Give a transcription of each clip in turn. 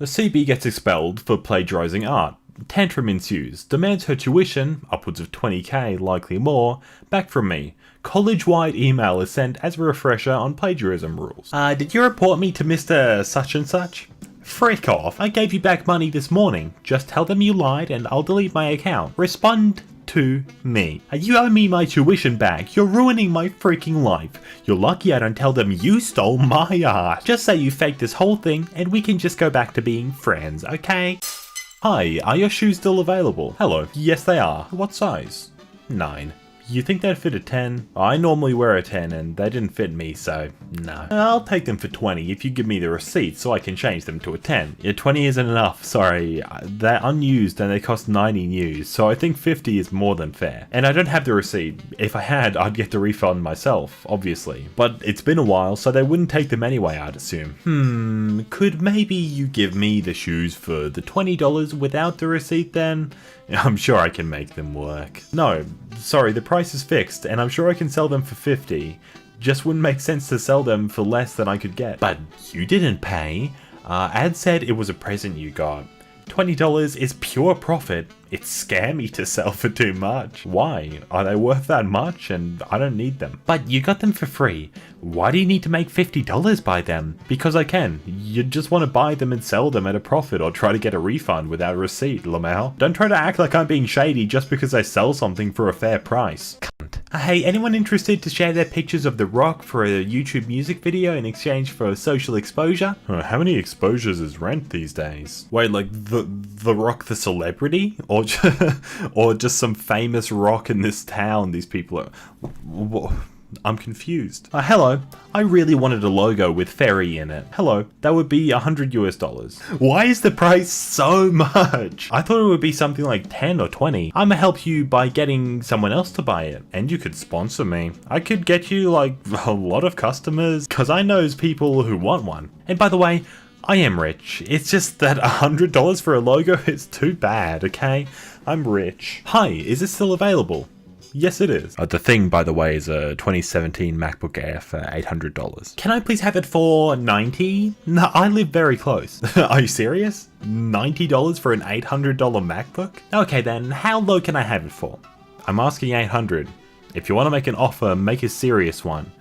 The CB gets expelled for plagiarizing art. Tantrum ensues, demands her tuition, upwards of 20k, likely more, back from me. College-wide email is sent as a refresher on plagiarism rules. Did you report me to Mr. Such and Such? Frick off, I gave you back money this morning. Just tell them you lied and I'll delete my account. Respond to me. You owe me my tuition back. You're ruining my freaking life. You're lucky I don't tell them you stole my art. Just say you faked this whole thing and we can just go back to being friends, okay? Hi, are your shoes still available? Hello, yes they are. What size? 9. You think they'd fit a 10? I normally wear a 10 and they didn't fit me, so no. I'll take them for 20 if you give me the receipt so I can change them to a 10. Yeah, 20 isn't enough, sorry. They're unused and they cost 90 new, so I think 50 is more than fair. And I don't have the receipt. If I had, I'd get the refund myself, obviously. But it's been a while, so they wouldn't take them anyway, I'd assume. Could maybe you give me the shoes for the $20 without the receipt then? I'm sure I can make them work. No, sorry, the price is fixed, and I'm sure I can sell them for 50. Just wouldn't make sense to sell them for less than I could get. But you didn't pay. Ad said it was a present you got. $20 is pure profit. It's scammy to sell for too much. Why? Are they worth that much? And I don't need them. But you got them for free. Why do you need to make $50 by them? Because I can. You just want to buy them and sell them at a profit or try to get a refund without a receipt, Lamau. Don't try to act like I'm being shady just because I sell something for a fair price. Hey, anyone interested to share their pictures of The Rock for a YouTube music video in exchange for social exposure? How many exposures is Rent these days? Wait, like the Rock the celebrity? Or just some famous rock in this town these people are... I'm confused. Hello, I really wanted a logo with fairy in it. Hello, that would be $100 US. Why is the price so much? I thought it would be something like 10 or 20. I'ma help you by getting someone else to buy it. And you could sponsor me. I could get you like a lot of customers, cause I knows people who want one. And by the way, I am rich. It's just that $100 for a logo is too bad, okay? I'm rich. Hi, is it still available? Yes, it is. The thing, by the way, is a 2017 MacBook Air for $800. Can I please have it for $90? No, I live very close. Are you serious? $90 for an $800 MacBook? Okay then, how low can I have it for? I'm asking $800. If you want to make an offer, make a serious one.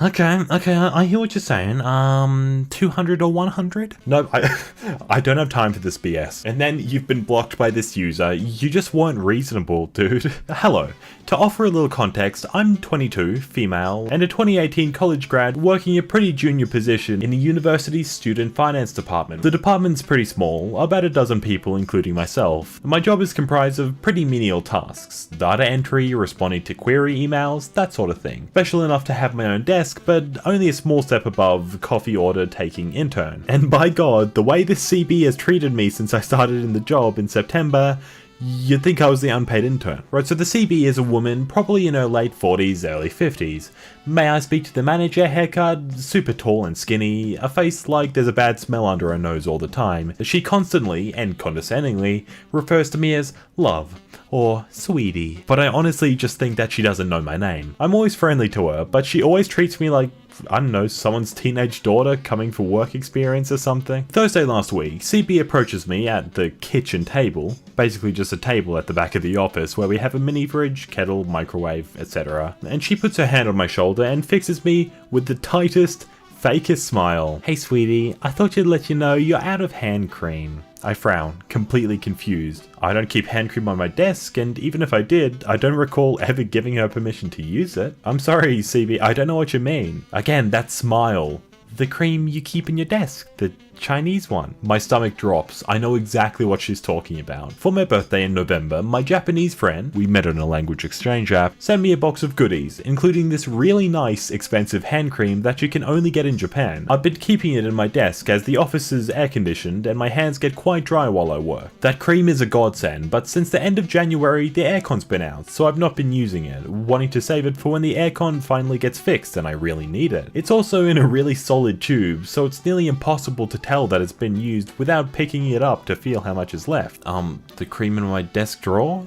Okay, I hear what you're saying. 200 or 100? No, I don't have time for this BS. And then you've been blocked by this user. You just weren't reasonable, dude. Hello. To offer a little context, I'm 22, female, and a 2018 college grad working a pretty junior position in the university's student finance department. The department's pretty small, about a dozen people including myself. My job is comprised of pretty menial tasks. Data entry, responding to query emails, that sort of thing. Special enough to have my own desk, but only a small step above coffee order taking intern. And by God, the way this CB has treated me since I started in the job in September, you'd think I was the unpaid intern. Right, so the CB is a woman, probably in her late 40s, early 50s. May I speak to the manager? Haircut, super tall and skinny, a face like there's a bad smell under her nose all the time. She constantly, and condescendingly, refers to me as love, or sweetie. But I honestly just think that she doesn't know my name. I'm always friendly to her, but she always treats me like, I don't know, someone's teenage daughter coming for work experience or something. Thursday last week, CB approaches me at the kitchen table, basically just a table at the back of the office where we have a mini fridge, kettle, microwave, etc. And she puts her hand on my shoulder and fixes me with the tightest, fakest smile. Hey sweetie, I thought you'd let you know you're out of hand cream. I frown, completely confused. I don't keep hand cream on my desk, and even if I did, I don't recall ever giving her permission to use it. I'm sorry, CB, I don't know what you mean. Again, that smile. The cream you keep in your desk, the Chinese one. My stomach drops. I know exactly what she's talking about. For my birthday in November, my Japanese friend, we met on a language exchange app, sent me a box of goodies, including this really nice, expensive hand cream that you can only get in Japan. I've been keeping it in my desk as the office is air conditioned and my hands get quite dry while I work. That cream is a godsend, but since the end of January, the aircon's been out, so I've not been using it, wanting to save it for when the aircon finally gets fixed and I really need it. It's also in a really solid tube, so it's nearly impossible to tell that it's been used without picking it up to feel how much is left. The cream in my desk drawer?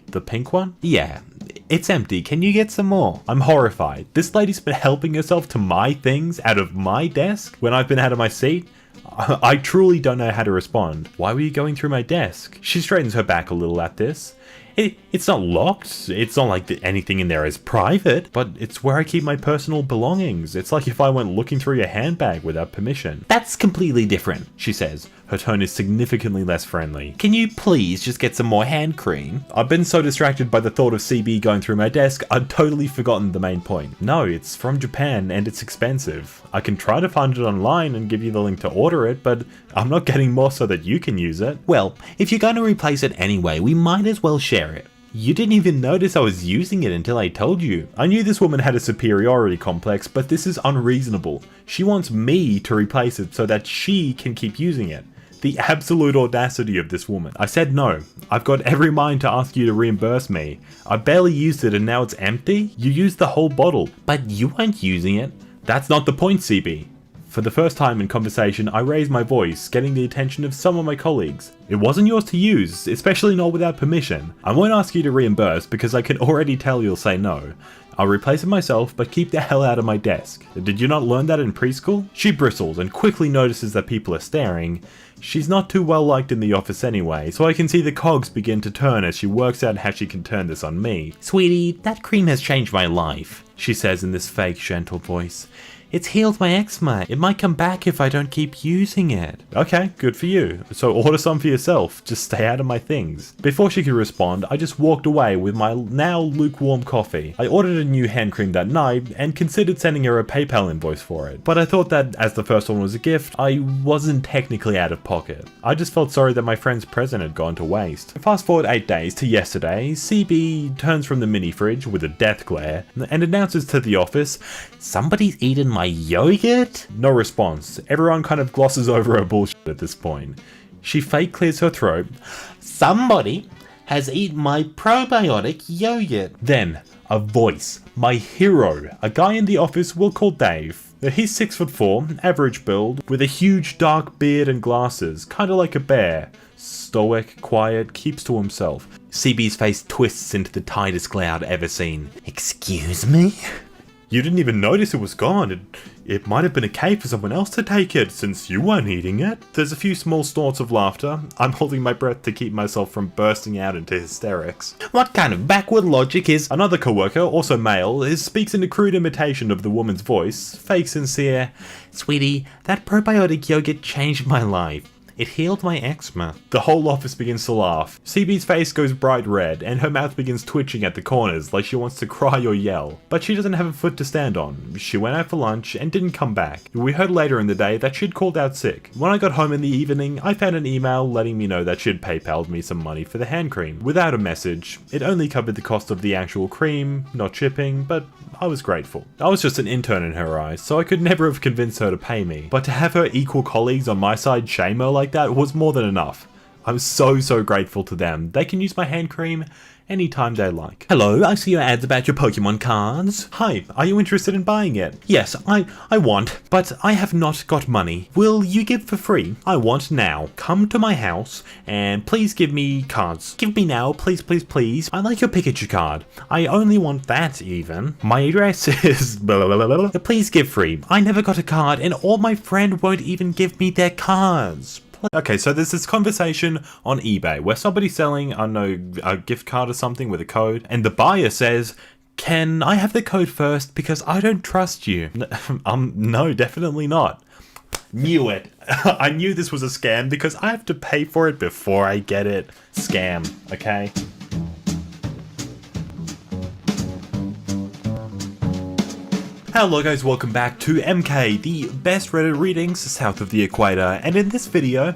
The pink one? Yeah, it's empty. Can you get some more? I'm horrified. This lady's been helping herself to my things out of my desk when I've been out of my seat. I truly don't know how to respond. Why were you going through my desk? She straightens her back a little at this. It's not locked. It's not like anything in there is private, but it's where I keep my personal belongings. It's like if I went looking through your handbag without permission. That's completely different, she says. Her tone is significantly less friendly. Can you please just get some more hand cream? I've been so distracted by the thought of CB going through my desk, I'd totally forgotten the main point. No, it's from Japan and it's expensive. I can try to find it online and give you the link to order it, but I'm not getting more so that you can use it. Well, if you're going to replace it anyway, we might as well share it. You didn't even notice I was using it until I told you. I knew this woman had a superiority complex, but this is unreasonable. She wants me to replace it so that she can keep using it. The absolute audacity of this woman. I said no. I've got every mind to ask you to reimburse me. I barely used it and now it's empty? You used the whole bottle, but you weren't using it. That's not the point, CB. For the first time in conversation, I raised my voice, getting the attention of some of my colleagues. It wasn't yours to use, especially not without permission. I won't ask you to reimburse because I can already tell you'll say no. I'll replace it myself, but keep the hell out of my desk. Did you not learn that in preschool? She bristles and quickly notices that people are staring. She's not too well liked in the office anyway, so I can see the cogs begin to turn as she works out how she can turn this on me. Sweetie, that cream has changed my life, she says in this fake gentle voice. It's healed my eczema. It might come back if I don't keep using it. Okay, good for you. So order some for yourself. Just stay out of my things. Before she could respond, I just walked away with my now lukewarm coffee. I ordered a new hand cream that night and considered sending her a PayPal invoice for it. But I thought that as the first one was a gift, I wasn't technically out of pocket. I just felt sorry that my friend's present had gone to waste. Fast forward 8 days to yesterday, CB turns from the mini fridge with a death glare and announces to the office, "Somebody's eaten my yogurt?" No response. Everyone kind of glosses over her bullshit at this point. She fake clears her throat. "Somebody has eaten my probiotic yogurt." Then, a voice. My hero. A guy in the office we'll call Dave. He's 6'4", average build, with a huge dark beard and glasses, kinda like a bear. Stoic, quiet, keeps to himself. CB's face twists into the tightest glare I'd ever seen. "Excuse me?" You didn't even notice it was gone. It might have been okay for someone else to take it, since you weren't eating it. There's a few small snorts of laughter. I'm holding my breath to keep myself from bursting out into hysterics. What kind of backward logic is... Another coworker, also male, speaks in a crude imitation of the woman's voice, fake sincere. "Sweetie, that probiotic yogurt changed my life. It healed my eczema." The whole office begins to laugh. CB's face goes bright red, and her mouth begins twitching at the corners like she wants to cry or yell. But she doesn't have a foot to stand on. She went out for lunch and didn't come back. We heard later in the day that she'd called out sick. When I got home in the evening, I found an email letting me know that she'd PayPal'd me some money for the hand cream. Without a message. It only covered the cost of the actual cream, not shipping, but I was grateful. I was just an intern in her eyes, so I could never have convinced her to pay me. But to have her equal colleagues on my side shame her like that was more than enough. I'm so grateful to them. They can use my hand cream anytime they like. Hello, I see your ads about your Pokemon cards. Hi, are you interested in buying it? Yes, I want, but I have not got money. Will you give for free? I want now. Come to my house and please give me cards. Give me now, please, please, please. I like your Pikachu card. I only want that even. My address is blah, blah, blah, blah, blah. Please give free. I never got a card and all my friend won't even give me their cards. Okay, so there's this conversation on eBay where somebody's selling, I don't know, a gift card or something with a code, and the buyer says, "Can I have the code first because I don't trust you?" No, definitely not. Knew it. I knew this was a scam because I have to pay for it before I get it. Scam, okay? Hello guys, welcome back to MK, the best Reddit readings south of the equator, and in this video,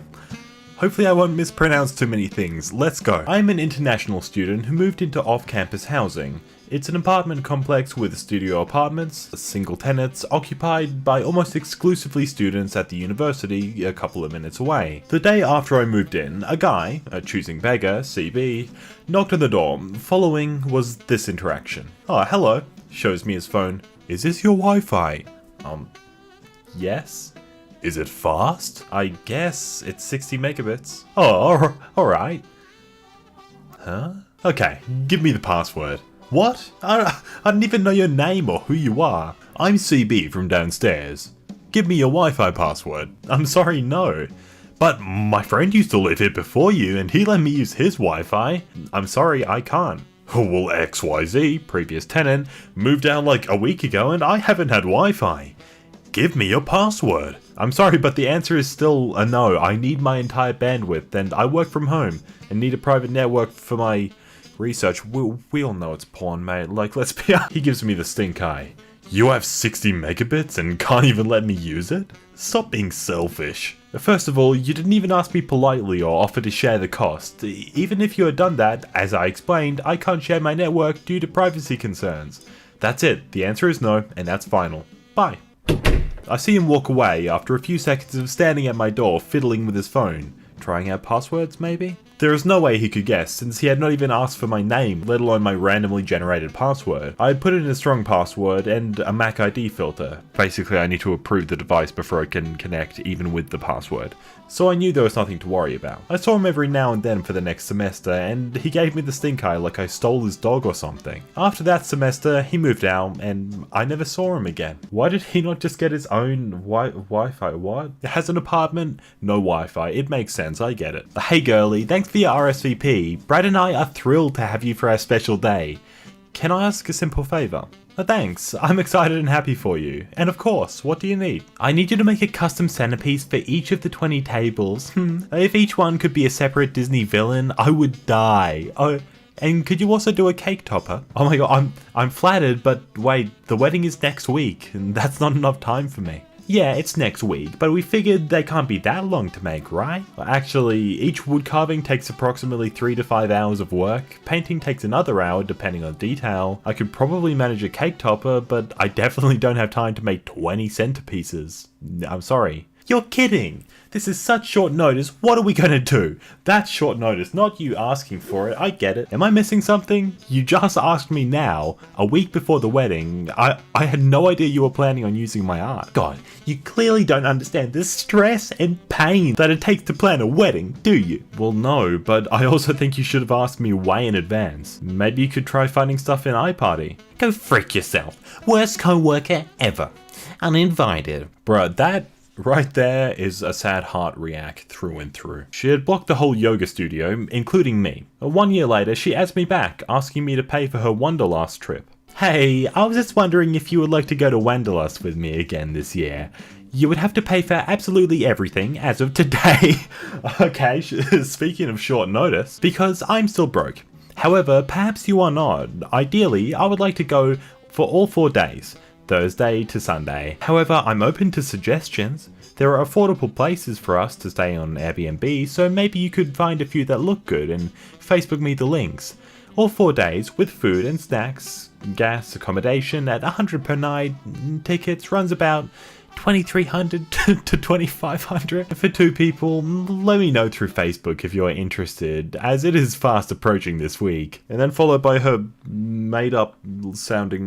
hopefully I won't mispronounce too many things. Let's go. I'm an international student who moved into off-campus housing. It's an apartment complex with studio apartments, single tenants, occupied by almost exclusively students at the university a couple of minutes away. The day after I moved in, a guy, a choosing beggar, CB, knocked on the door. Following was this interaction. "Oh, hello," shows me his phone. "Is this your Wi-Fi?" Yes. "Is it fast?" "I guess it's 60 megabits. Oh, alright. Huh? Okay, give me the password." "What? I don't even know your name or who you are." "I'm CB from downstairs." Give me your Wi-Fi password. I'm sorry, no. But my friend used to live here before you and he let me use his Wi-Fi. I'm sorry, I can't. Well, XYZ, previous tenant, moved out like a week ago and I haven't had Wi-Fi. Give me your password. I'm sorry, but the answer is still a no. I need my entire bandwidth and I work from home and need a private network for my research. We all know it's porn, mate. Like, let's be honest. He gives me the stink eye. You have 60 megabits and can't even let me use it? Stop being selfish. First of all, you didn't even ask me politely or offer to share the cost. Even if you had done that, as I explained, I can't share my network due to privacy concerns. That's it. The answer is no, and that's final. Bye. I see him walk away after a few seconds of standing at my door fiddling with his phone. Trying out passwords, maybe? There is no way he could guess, since he had not even asked for my name, let alone my randomly generated password. I had put in a strong password and a Mac ID filter. Basically, I need to approve the device before I can connect even with the password. So I knew there was nothing to worry about. I saw him every now and then for the next semester, and he gave me the stink eye like I stole his dog or something. After that semester, he moved out, and I never saw him again. Why did he not just get his own Wi-Fi? What? It has an apartment? No Wi-Fi. It makes sense, I get it. Hey girlie, thanks for your RSVP. Brad and I are thrilled to have you for our special day. Can I ask a simple favour? Thanks, I'm excited and happy for you. And of course, what do you need? I need you to make a custom centerpiece for each of the 20 tables. If each one could be a separate Disney villain, I would die. Oh, and could you also do a cake topper? Oh my god, I'm flattered, but wait, the wedding is next week, and that's not enough time for me. Yeah, it's next week, but we figured they can't be that long to make, right? Actually, each wood carving takes approximately 3 to 5 hours of work. Painting takes another hour depending on detail. I could probably manage a cake topper, but I definitely don't have time to make 20 centerpieces. I'm sorry. You're kidding! This is such short notice, what are we gonna do? That's short notice, not you asking for it, I get it. Am I missing something? You just asked me now, a week before the wedding. I had no idea you were planning on using my art. God, you clearly don't understand the stress and pain that it takes to plan a wedding, do you? Well, no, but I also think you should have asked me way in advance. Maybe you could try finding stuff in iParty. Go frick yourself. Worst co-worker ever. Uninvited. Bruh, that right there is a sad heart react through and through. She had blocked the whole yoga studio, including me. 1 year later, she adds me back, asking me to pay for her Wanderlust trip. Hey, I was just wondering if you would like to go to Wanderlust with me again this year. You would have to pay for absolutely everything as of today. Okay, speaking of short notice, because I'm still broke. However, perhaps you are not. Ideally, I would like to go for all 4 days. Thursday to Sunday. However, I'm open to suggestions. There are affordable places for us to stay on Airbnb, so maybe you could find a few that look good and Facebook me the links. All 4 days with food and snacks, gas, accommodation at $100 per night. Tickets runs about $2,300 to $2,500 for 2 people. Let me know through Facebook if you're interested, as it is fast approaching this week. And then followed by her made up sounding